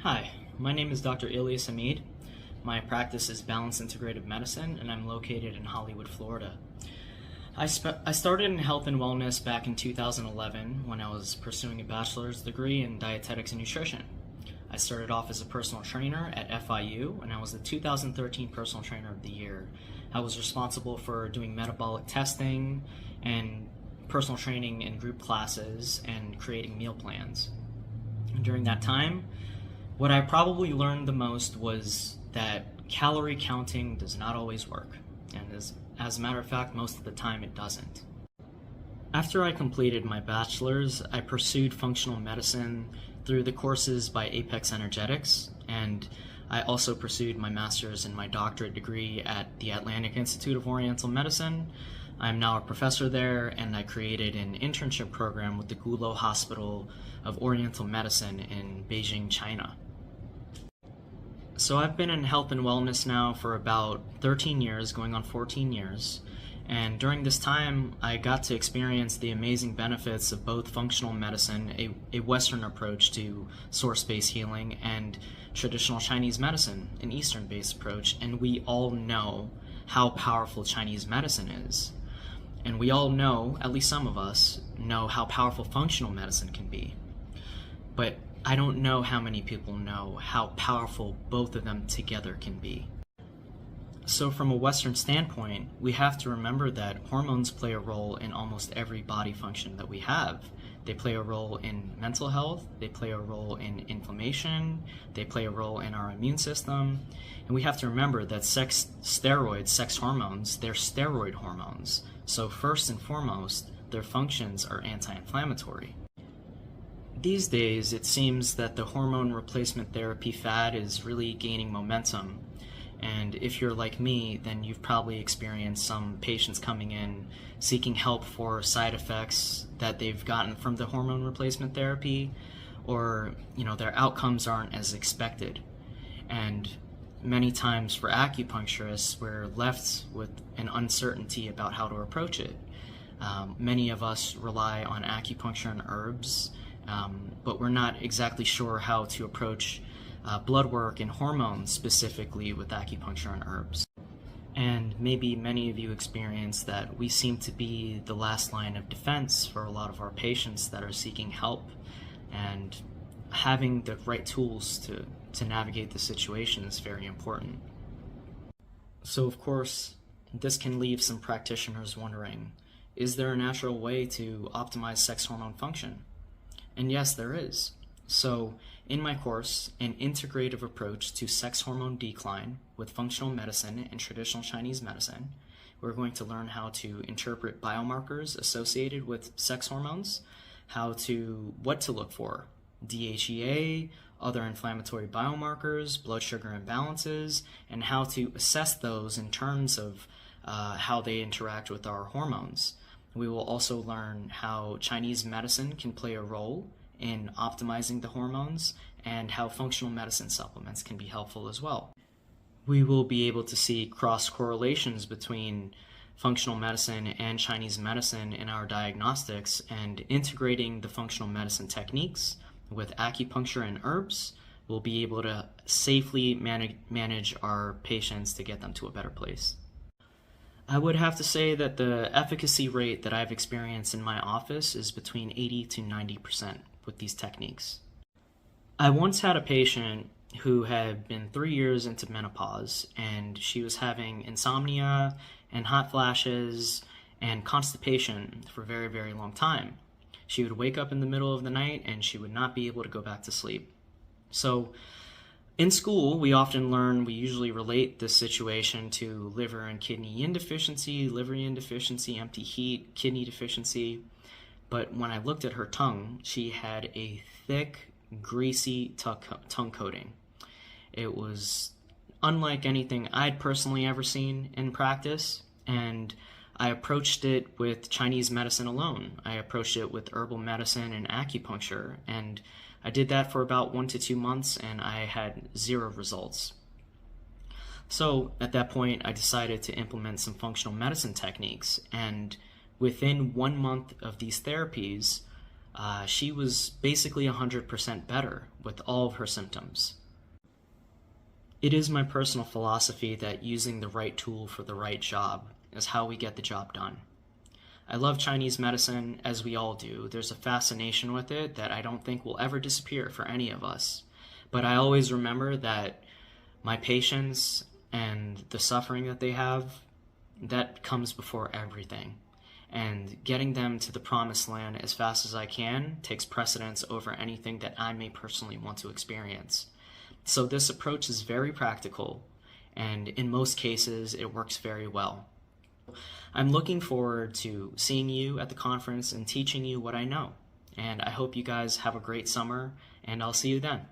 Hi, my name is Dr. Ilyas Hamid. My practice is Balanced Integrative Medicine, and I'm located in Hollywood, Florida. I started in health and wellness back in 2011 when I was pursuing a bachelor's degree in dietetics and nutrition. I started off as a personal trainer at FIU, and I was the 2013 Personal Trainer of the Year. I was responsible for doing metabolic testing and personal training in group classes and creating meal plans. And during that time, what I probably learned the most was that calorie counting does not always work, and as a matter of fact, most of the time it doesn't. After I completed my bachelor's, I pursued functional medicine through the courses by Apex Energetics, and I also pursued my master's and my doctorate degree at the Atlantic Institute of Oriental Medicine. I'm now a professor there, and I created an internship program with the Gulo Hospital of Oriental Medicine in Beijing, China. So I've been in health and wellness now for about 13 years, going on 14 years. And during this time, I got to experience the amazing benefits of both functional medicine, a Western approach to source-based healing, and traditional Chinese medicine, an Eastern-based approach. And we all know how powerful Chinese medicine is. And we all know, at least some of us, know how powerful functional medicine can be. But I don't know how many people know how powerful both of them together can be. So from a Western standpoint, we have to remember that hormones play a role in almost every body function that we have. They play a role in mental health, they play a role in inflammation, they play a role in our immune system, and we have to remember that sex hormones, they're steroid hormones. So first and foremost, their functions are anti-inflammatory. These days, it seems that the hormone replacement therapy fad is really gaining momentum. And if you're like me, then you've probably experienced some patients coming in seeking help for side effects that they've gotten from the hormone replacement therapy, or their outcomes aren't as expected. And many times for acupuncturists, we're left with an uncertainty about how to approach it. Many of us rely on acupuncture and herbs, but we're not exactly sure how to approach blood work and hormones specifically with acupuncture and herbs. And maybe many of you experience that we seem to be the last line of defense for a lot of our patients that are seeking help, and having the right tools to navigate the situation is very important. So of course, this can leave some practitioners wondering, is there a natural way to optimize sex hormone function? And yes, there is. So in my course, An Integrative Approach to Sex Hormone Decline with Functional Medicine and Traditional Chinese Medicine, we're going to learn how to interpret biomarkers associated with sex hormones, what to look for, DHEA, other inflammatory biomarkers, blood sugar imbalances, and how to assess those in terms of how they interact with our hormones. We will also learn how Chinese medicine can play a role in optimizing the hormones, and how functional medicine supplements can be helpful as well. We will be able to see cross-correlations between functional medicine and Chinese medicine in our diagnostics, and integrating the functional medicine techniques with acupuncture and herbs, we'll be able to safely manage our patients to get them to a better place. I would have to say that the efficacy rate that I've experienced in my office is between 80 to 90% with these techniques. I once had a patient who had been 3 years into menopause, and she was having insomnia and hot flashes and constipation for a very, very long time. She would wake up in the middle of the night and she would not be able to go back to sleep. So in school, we usually relate this situation to liver and kidney yin deficiency, liver yin deficiency, empty heat, kidney deficiency. But when I looked at her tongue, she had a thick, greasy tongue coating. It was unlike anything I'd personally ever seen in practice, and I approached it with Chinese medicine alone. I approached it with herbal medicine and acupuncture, and I did that for about 1 to 2 months, and I had 0 results. So at that point, I decided to implement some functional medicine techniques, and within 1 month of these therapies, she was basically 100% better with all of her symptoms. It is my personal philosophy that using the right tool for the right job is how we get the job done. I love Chinese medicine, as we all do. There's a fascination with it that I don't think will ever disappear for any of us. But I always remember that my patients and the suffering that they have, that comes before everything. And getting them to the promised land as fast as I can takes precedence over anything that I may personally want to experience. So this approach is very practical, and in most cases, it works very well. I'm looking forward to seeing you at the conference and teaching you what I know. And I hope you guys have a great summer, and I'll see you then.